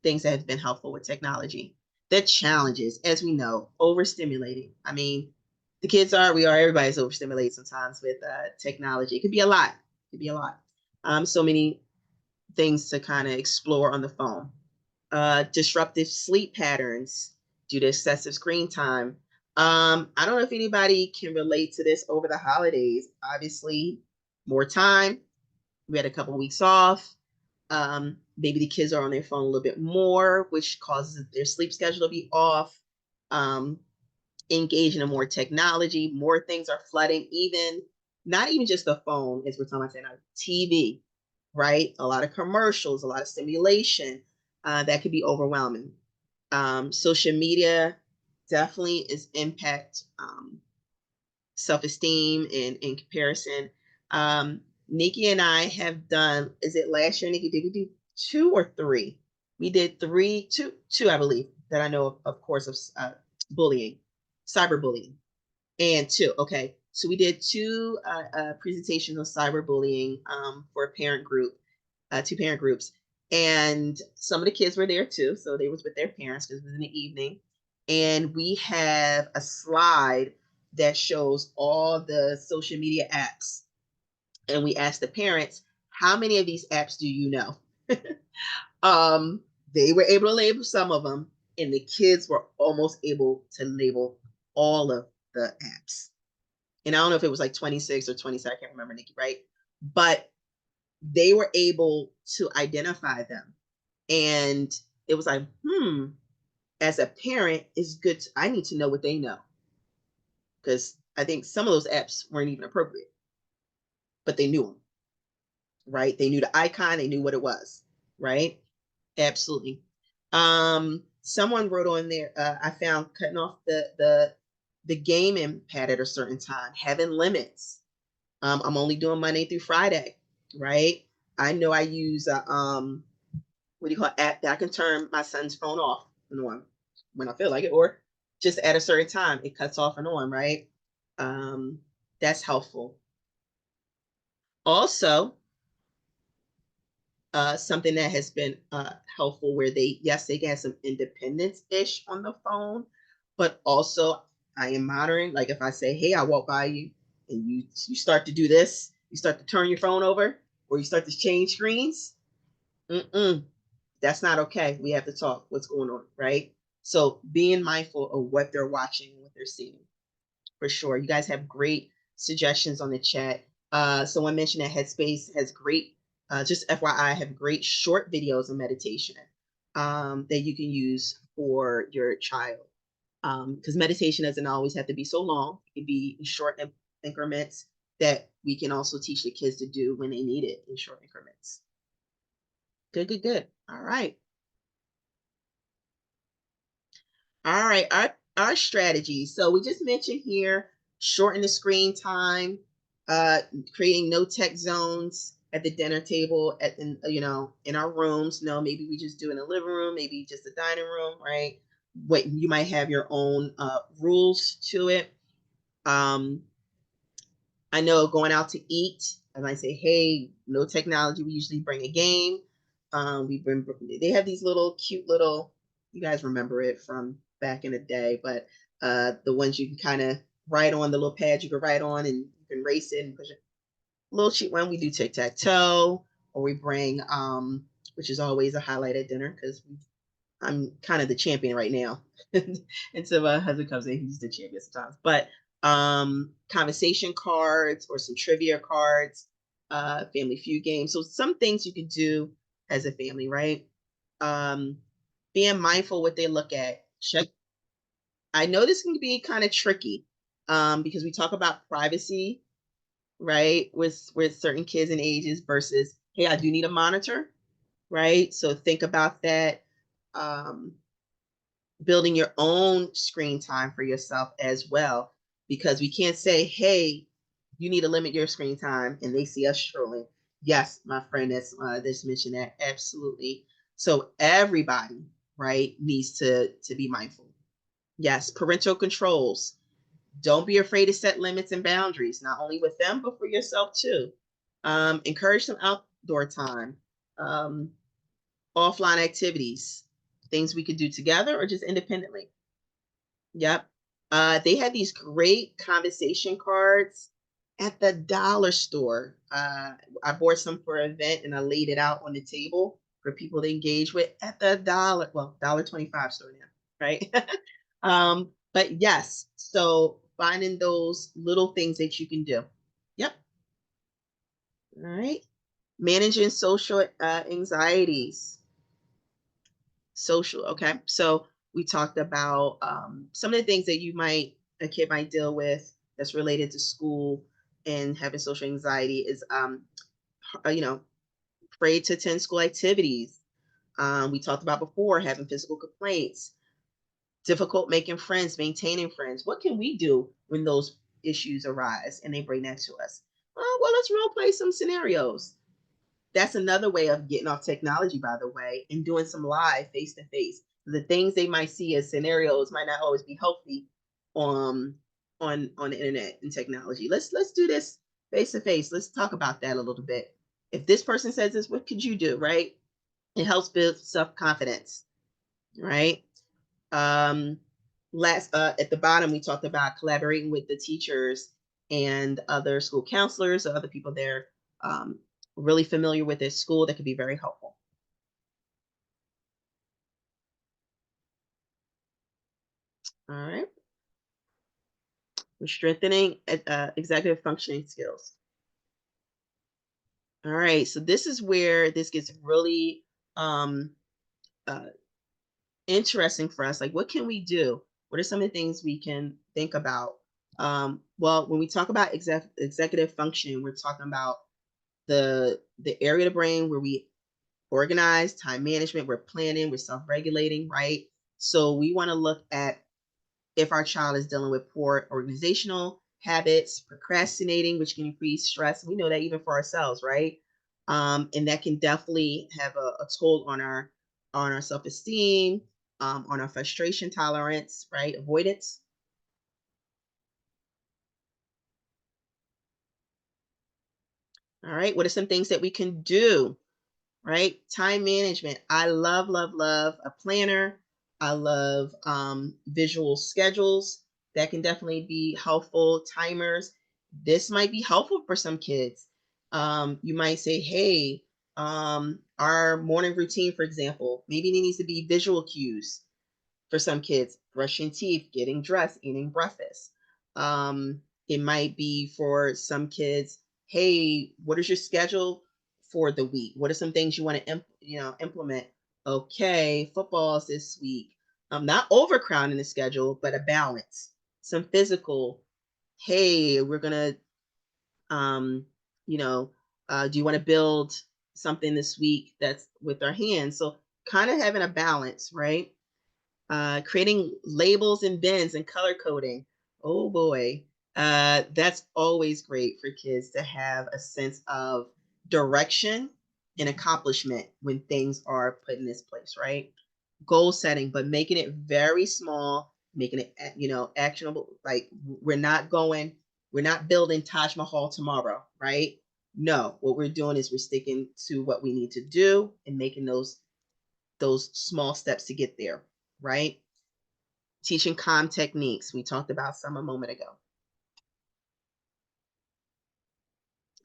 things that have been helpful with technology. The challenges, as we know, overstimulating. I mean, the kids are, we are, everybody's overstimulated sometimes with technology. It could be a lot. It could be a lot. So many things to kind of explore on the phone. Disruptive sleep patterns due to excessive screen time. I don't know if anybody can relate to this over the holidays. Obviously, more time. We had a couple of weeks off. Maybe the kids are on their phone a little bit more, which causes their sleep schedule to be off. Engaging in more technology, more things are flooding, even not even just the phone, as we're talking about now, TV, right? A lot of commercials, a lot of stimulation that could be overwhelming. Social media definitely is impact self-esteem and in comparison. Nikki and I have done, is it last year, Nikki, did we do 2 or 3? We did 2, I believe, that I know of course, of bullying, cyberbullying, and 2. Okay. So we did 2 presentations on cyberbullying for a parent group, 2 parent groups. And some of the kids were there too. So they was with their parents because it was in the evening. And we have a slide that shows all the social media apps. And we asked the parents, how many of these apps do you know? They were able to label some of them, and the kids were almost able to label all of the apps. And I don't know if it was like 26 or 27, I can't remember, Nikki, right? But they were able to identify them. And it was like, as a parent, it's good. I need to know what they know. Because I think some of those apps weren't even appropriate, but they knew them, right? They knew the icon, they knew what it was, right? Absolutely. Someone wrote on there, I found cutting off the gaming pad at a certain time, having limits. I'm only doing Monday through Friday, right? I know I use what do you call it, app that I can turn my son's phone off and on when I feel like it, or just at a certain time it cuts off and on, right? That's helpful. Also, something that has been helpful where yes, they can have some independence-ish on the phone, but also I am monitoring. Like if I say, hey, I walk by you and you start to do this, you start to turn your phone over or you start to change screens, that's not okay. We have to talk. What's going on, right? So being mindful of what they're watching and what they're seeing, for sure. You guys have great suggestions on the chat. Someone mentioned that Headspace has great, just FYI, have great short videos of meditation that you can use for your child. Because meditation doesn't always have to be so long. It can be in short increments that we can also teach the kids to do when they need it in short increments. Good, good, good. All right. All right, our strategies. So we just mentioned here, shorten the screen time, uh, creating no tech zones at the dinner table, in our rooms. No, maybe we just do in the living room, maybe just the dining room, right? What you might have your own rules to it. I know going out to eat, I might say, hey, no technology. We usually bring a game. They have these little cute little, you guys remember it from back in the day, but the ones you can kind of write on, the little pads you can write on and you can race it and push it. Little cheap one, we do tic-tac-toe, or we bring, which is always a highlight at dinner because I'm kind of the champion right now. And so my husband comes in, he's the champion sometimes. But conversation cards or some trivia cards, family feud games. So some things you can do as a family, right? Um, being mindful what they look at. Check. I know this can be kind of tricky because we talk about privacy, right? With certain kids and ages versus, hey, I do need a monitor, right? So think about that. Um, Building your own screen time for yourself as well, because we can't say, hey, you need to limit your screen time and they see us strolling. Yes, my friend that's mentioned that, absolutely. So everybody, right, needs to be mindful. Yes, parental controls. Don't be afraid to set limits and boundaries, not only with them but for yourself too. Encourage some outdoor time. um, Offline activities, things we could do together or just independently. Yep. They had these great conversation cards at the dollar store. I bought some for an event and I laid it out on the table for people to engage with at the $1.25 store now, right? But yes, so finding those little things that you can do. Yep. All right. Managing social anxieties. Social, okay. So we talked about some of the things that a kid might deal with that's related to school and having social anxiety is you know, afraid to attend school activities. We talked about before having physical complaints, difficult making friends, maintaining friends. What can we do when those issues arise and they bring that to us? Well, let's role play some scenarios. That's another way of getting off technology, by the way, and doing some live face to face. The things they might see as scenarios might not always be healthy um, on the internet and technology. Let's do this face to face. Let's talk about that a little bit. If this person says this, what could you do? Right? It helps build self confidence. Right? Um, last at the bottom, we talked about collaborating with the teachers and other school counselors or other people there um, really familiar with this school that could be very helpful. All right. We're strengthening executive functioning skills. All right. So this is where this gets really uh, interesting for us. Like, what can we do? What are some of the things we can think about? Well, when we talk about executive functioning, we're talking about the area of the brain where we organize, time management, we're planning, we're self-regulating, right? So we want to look at if our child is dealing with poor organizational habits, procrastinating, which can increase stress. We know that even for ourselves, right? And that can definitely have a toll on our self-esteem, on our frustration tolerance, right? Avoidance. All right. What are some things that we can do? right? Time management. I love, love, love a planner. I love visual schedules. That can definitely be helpful. Timers. This might be helpful for some kids. You might say, hey, our morning routine, for example, maybe there needs to be visual cues for some kids, brushing teeth, getting dressed, eating breakfast. It might be for some kids, hey, what is your schedule for the week? What are some things you want to implement? Okay, football's this week. Not overcrowding the schedule, but a balance. Some physical, hey, we're gonna um, you know, do you want to build something this week that's with our hands? So kind of having a balance, right? Creating labels and bins and color coding. Oh boy, that's always great for kids to have a sense of direction and accomplishment when things are put in this place, right? Goal setting, but making it very small, making it actionable. Like we're not building Taj Mahal tomorrow, right? No, what we're doing is we're sticking to what we need to do and making those small steps to get there, right? Teaching calm techniques. We talked about some a moment ago.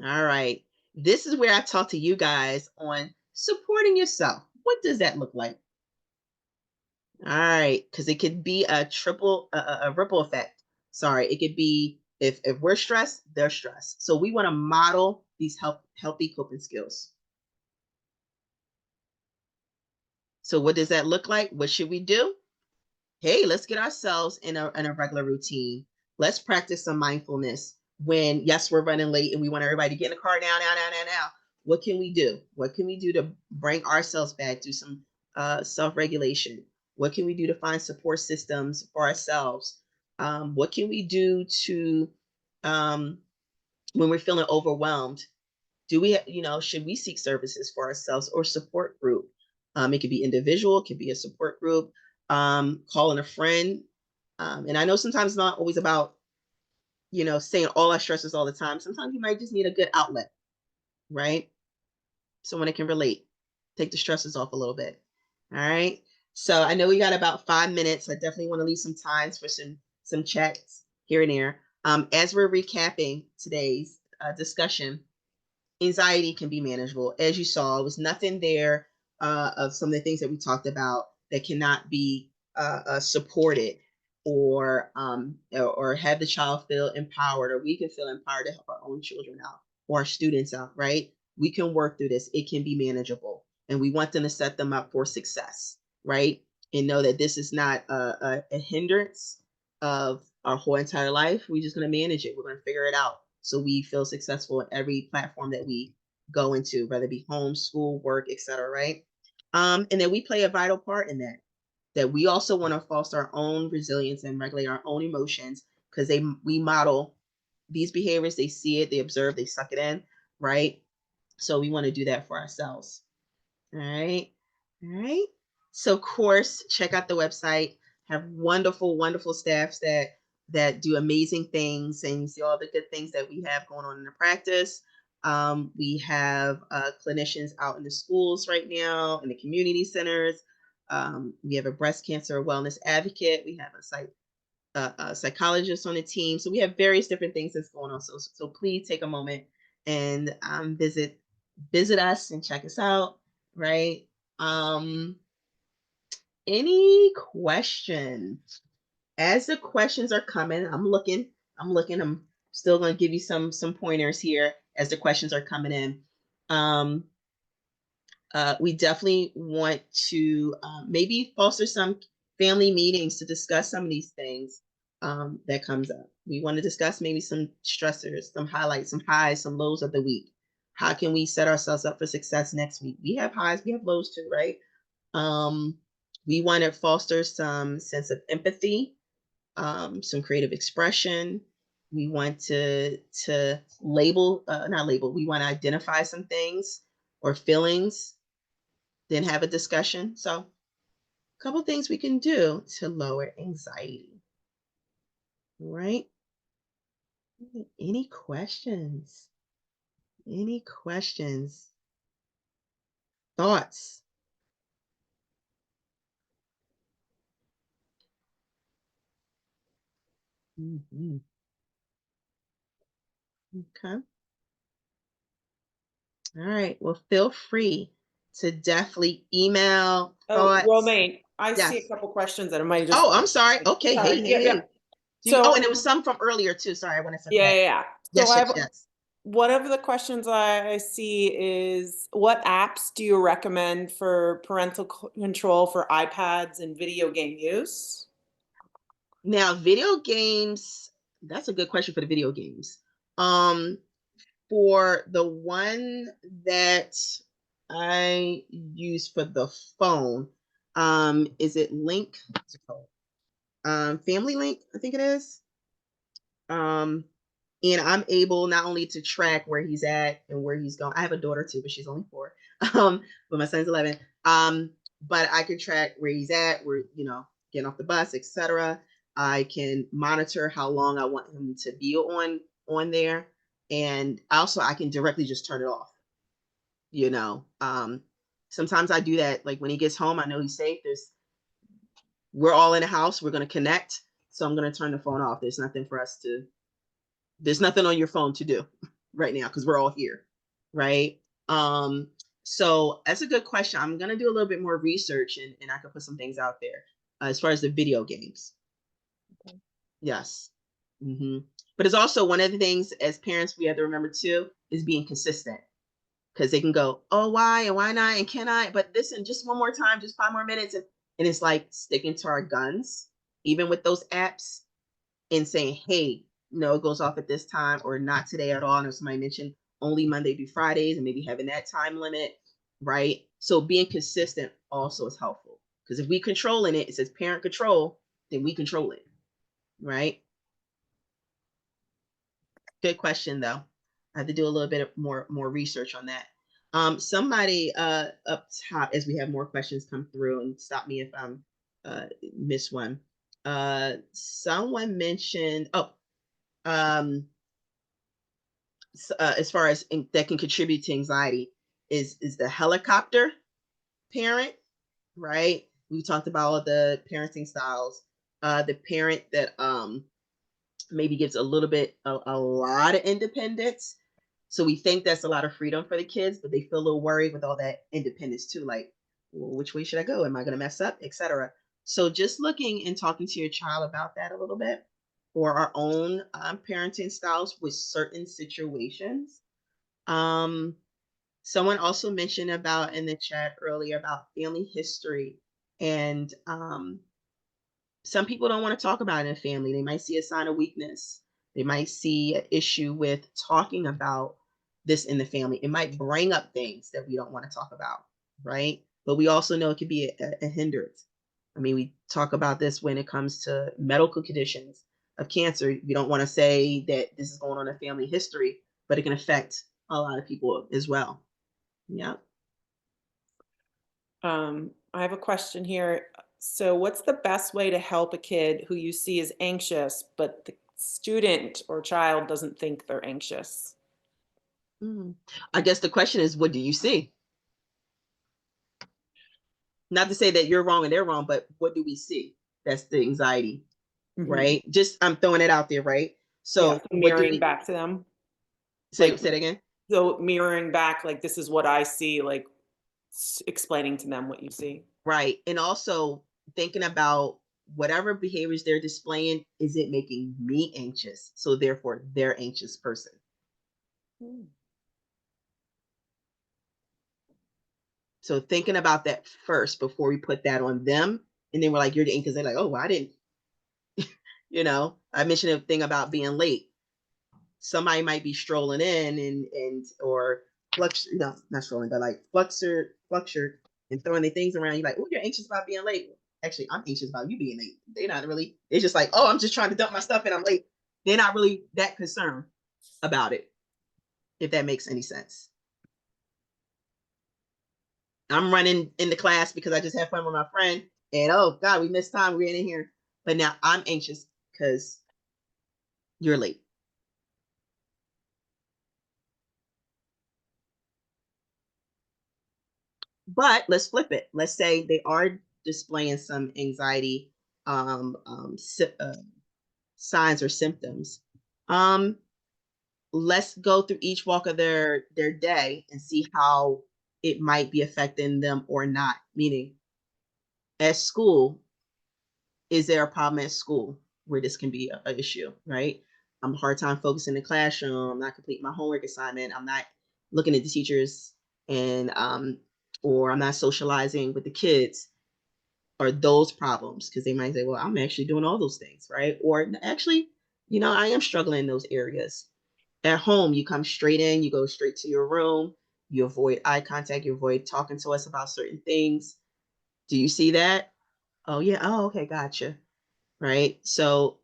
All right. This is where I talk to you guys on supporting yourself. What does that look like? All right, because it could be a ripple effect. Sorry, it could be if we're stressed, they're stressed. So we want to model these healthy coping skills. So what does that look like? What should we do? Hey, let's get ourselves in a regular routine. Let's practice some mindfulness when, yes, we're running late and we want everybody to get in the car now. What can we do? What can we do to bring ourselves back? Do some self-regulation. What can we do to find support systems for ourselves? What can we do to, um, when we're feeling overwhelmed, do we, should we seek services for ourselves or support group? It could be individual, it could be a support group, calling a friend. And I know sometimes it's not always about, saying all our stresses all the time. Sometimes you might just need a good outlet, right? Someone that can relate, take the stresses off a little bit. All right. So I know we got about 5 minutes. I definitely want to leave some times for some chats here and there. As we're recapping today's discussion, anxiety can be manageable. As you saw, it was nothing there of some of the things that we talked about that cannot be supported or have the child feel empowered, or we can feel empowered to help our own children out or our students out, right? We can work through this. It can be manageable. And we want them to set them up for success, right? And know that this is not a hindrance of our whole entire life. We're just going to manage it. We're going to figure it out so we feel successful in every platform that we go into, whether it be home, school, work, etc. Right? And then we play a vital part in that. That we also want to foster our own resilience and regulate our own emotions because we model these behaviors. They see it, they observe, they suck it in, right? So we want to do that for ourselves. All right. All right. So, of course, check out the website. Have wonderful, wonderful staffs that do amazing things, and you see all the good things that we have going on in the practice. We have clinicians out in the schools right now, in the community centers. We have a breast cancer wellness advocate. We have a psychologist on the team. So we have various different things that's going on. So please take a moment and visit us and check us out, right? Um, any questions? As the questions are coming, I'm still going to give you some pointers here as the questions are coming in. We definitely want to maybe foster some family meetings to discuss some of these things that comes up. We want to discuss maybe some stressors, some highlights, some highs, some lows of the week. How can we set ourselves up for success next week? We have highs, we have lows too, right? Um, we want to foster some sense of empathy, some creative expression. We want to label, not label. We want to identify some things or feelings, then have a discussion. So, a couple things we can do to lower anxiety. Right? Any questions? Any questions? Thoughts? Mhm. Okay. All right. Well, feel free to definitely email Oh, thoughts. Romaine, I see a Yes. couple questions that I might just. Oh, I'm sorry. Okay. Sorry. Hey, hey, Yeah, yeah. hey. So, Oh, and it was some from earlier too. Sorry, I want to circle yeah, back. yeah, yeah. So Yes, I yes, have yes. one of the questions I see is what apps do you recommend for parental control for iPads and video game use? Now, video games, that's a good question for the video games. Um, for the one that I use for the phone, is it Link? What's it called? Family Link, I think it is. Um, and I'm able not only to track where he's at and where he's going. I have a daughter too, but she's only 4. But my son's 11. But I can track where he's at, where getting off the bus, etc. I can monitor how long I want him to be on there, and also I can directly just turn it off. Sometimes I do that. Like when he gets home, I know he's safe. We're all in the house. We're gonna connect, so I'm gonna turn the phone off. There's nothing on your phone to do right now because we're all here, right? So that's a good question. I'm gonna do a little bit more research and I can put some things out there as far as the video games. Okay. Yes. But it's also one of the things as parents we have to remember too is being consistent because they can go, oh, why and why not and can I? But listen, just one more time, just 5 more minutes, and it's like sticking to our guns, even with those apps, and saying, hey, no, it goes off at this time or not today at all. And if somebody mentioned only Monday through Fridays and maybe having that time limit, right? So being consistent also is helpful because if we controlling it, it says parent control, then we control it, right? Good question though. I have to do a little bit of more research on that. Somebody up top, as we have more questions come through, and stop me if I'm miss one. Someone mentioned, as far as that can contribute to anxiety is the helicopter parent, right? We talked about all the parenting styles. The parent that maybe gives a little bit a lot of independence. So we think that's a lot of freedom for the kids, but they feel a little worried with all that independence too. Like, well, which way should I go? Am I going to mess up, etc. So just looking and talking to your child about that a little bit, or our own parenting styles with certain situations. Someone also mentioned about in the chat earlier about family history, and some people don't want to talk about it in family. They might see a sign of weakness. They might see an issue with talking about this in the family. It might bring up things that we don't want to talk about, right? But we also know it could be a hindrance. I mean, we talk about this when it comes to medical conditions of cancer. You don't want to say that this is going on in family history, but it can affect a lot of people as well. Yeah. I have a question here. So, what's the best way to help a kid who you see is anxious, but the student or child doesn't think they're anxious? I guess the question is, what do you see? Not to say that you're wrong and they're wrong, but what do we see? That's the anxiety, right? Just I'm throwing it out there, right? Yeah, So so what do mirroring we back to them. say? Like, Say it again. so mirroring back, like, this is what I see, like, explaining to them what you see. Right. And also thinking about whatever behaviors they're displaying, is it making me anxious? So therefore they're anxious person. So thinking about that first before we put that on them. And then we're like, you're the because they're like, oh, well, I didn't, I mentioned a thing about being late. Somebody might be strolling in and or flux, no, not strolling, but like fluxured and throwing their things around. You're like, oh, you're anxious about being late. Actually, I'm anxious about you being late. They're not really, it's just like, oh, I'm just trying to dump my stuff and I'm late. They're not really that concerned about it, if that makes any sense. I'm running into class because I just had fun with my friend and oh God, we missed time. We're in here. But now I'm anxious because you're late. But let's flip it. Let's say they are displaying some anxiety signs or symptoms. Um, let's go through each walk of their day and see how it might be affecting them or not. Meaning, at school, is there a problem at school where this can be a issue, right? I'm a hard time focusing in the classroom. I'm not completing my homework assignment. I'm not looking at the teachers and or I'm not socializing with the kids, or those problems, because they might say, well, I'm actually doing all those things, right? Or actually, I am struggling in those areas. At home, you come straight in, you go straight to your room, you avoid eye contact, you avoid talking to us about certain things. Do you see that? Oh, yeah. Oh, okay. Gotcha. Right. So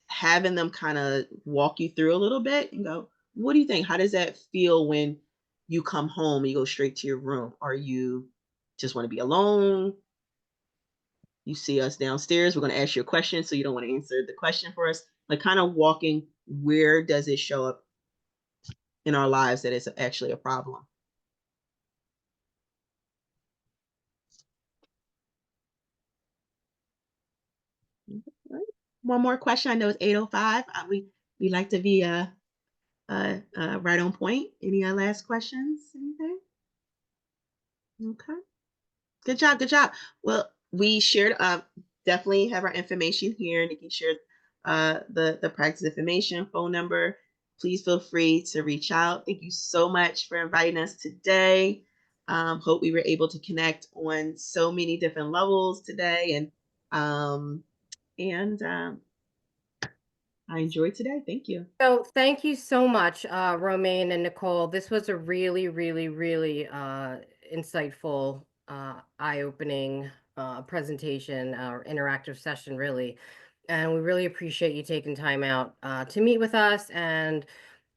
having them kind of walk you through a little bit and go, what do you think? How does that feel when you come home and you go straight to your room? Are you just want to be alone? You see us downstairs, we're going to ask you a question, so you don't want to answer the question for us. Like, kind of walking, where does it show up in our lives that it's actually a problem? Right. One more question. I know it's 8:05. We like to be right on point. Any last questions? Anything? Okay. Good job. Good job. Well, we shared definitely have our information here. Nikki shared the practice information, phone number. Please feel free to reach out. Thank you so much for inviting us today. Hope we were able to connect on so many different levels today, um, and I enjoyed today. Thank you. So thank you so much, Romaine and Nicole. This was a really, really, really insightful, eye-opening presentation or interactive session, really. And we really appreciate you taking time out to meet with us. And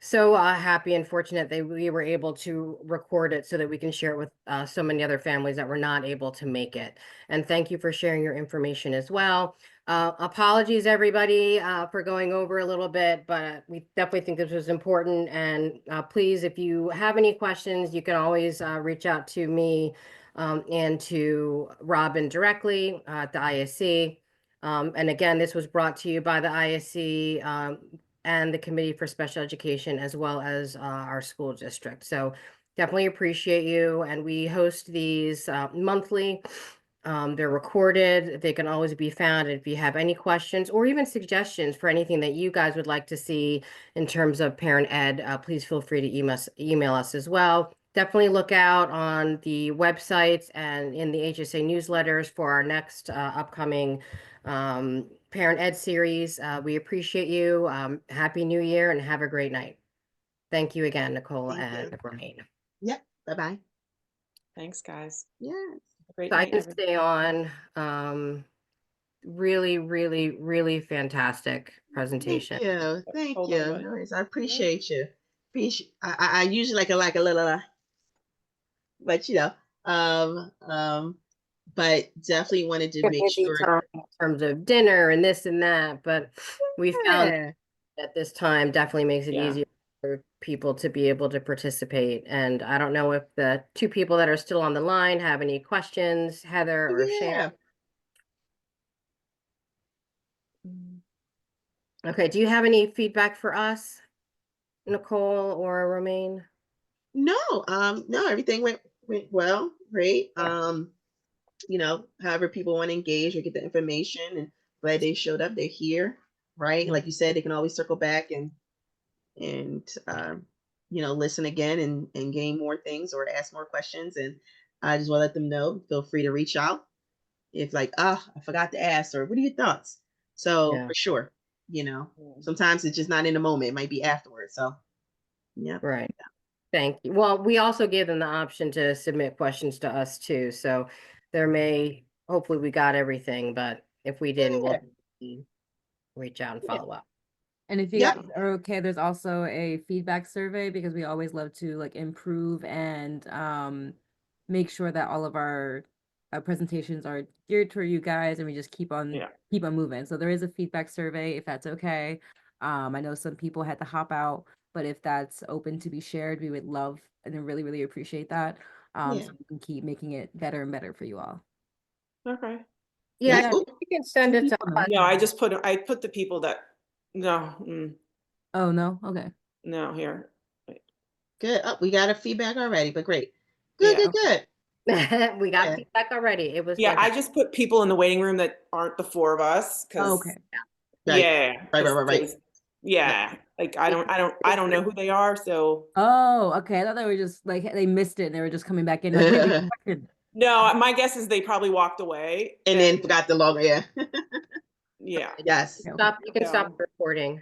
so happy and fortunate that we were able to record it so that we can share it with so many other families that were not able to make it. And thank you for sharing your information as well. Apologies, everybody, for going over a little bit, but we definitely think this was important. And please, if you have any questions, you can always reach out to me and to Robin directly at the ISC. And again, this was brought to you by the ISC and the Committee for Special Education, as well as our school district. So definitely appreciate you. And we host these monthly. They're recorded. They can always be found. If you have any questions or even suggestions for anything that you guys would like to see in terms of parent ed, please feel free to email us as well. Definitely look out on the websites and in the HSA newsletters for our next upcoming parent ed series. We appreciate you. Happy New Year and have a great night. Thank you again, Nicole Thank and you. Romaine. Yep. Bye-bye. Thanks, guys. Yeah. Great So I night, can everyone. stay on. Really, really, really fantastic presentation. Thank you. Thank Hold you. on, bud. No worries. I appreciate you. I usually like a little, but but definitely wanted to A make busy sure. time in terms of dinner and this and that, but we found Yeah. that this time definitely makes it Yeah. easier for people to be able to participate. And I don't know if the two people that are still on the line have any questions, Heather or Sharon. Yeah. Mm. Okay, do you have any feedback for us, Nicole or Romaine? No, no, everything went well, great. However people want to engage or get the information, and glad they showed up, they're here, right? Like you said, they can always circle back and listen again and gain more things or ask more questions. And I just want to let them know, feel free to reach out if like, I forgot to ask, or what are your thoughts? So Yeah. for sure, Yeah. sometimes it's just not in the moment, it might be afterwards. So yeah. Right. Thank you. Well, we also gave them the option to submit questions to us too. So hopefully we got everything, but if we didn't, Yeah. we'll reach out and Yeah. follow up. And if you Yep. guys are okay, there's also a feedback survey because we always love to like improve and make sure that all of our presentations are geared toward you guys and we just keep on moving. So there is a feedback survey if that's okay. I know some people had to hop out, but if that's open to be shared, we would love and really, really appreciate that. Yeah. so we can keep making it better and better for you all. Okay. Yeah, Yeah. you can send it to People know. us. No, I put the people that, no, Oh, no? Okay. no, here. Good. Oh, we got a feedback already, but great. Good, Yeah. good, good. We got Yeah. feedback already. It was Yeah, I fantastic. just put people in the waiting room that aren't the four of us, Oh, cause okay. Right. yeah. Right, 'cause right. there's- Yeah, like I don't know who they are, so. Oh, okay. I thought they were just like they missed it and they were just coming back in. Like, wait, we have a question. No, my guess is they probably walked away. And then forgot the logo. Yeah. Yeah. Yes. Okay. Stop, you can stop So- the recording.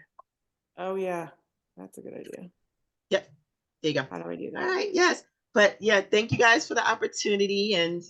Oh, yeah, that's a good idea. Yep. There you go. How do I do All that? right. Yes. But yeah, thank you guys for the opportunity. And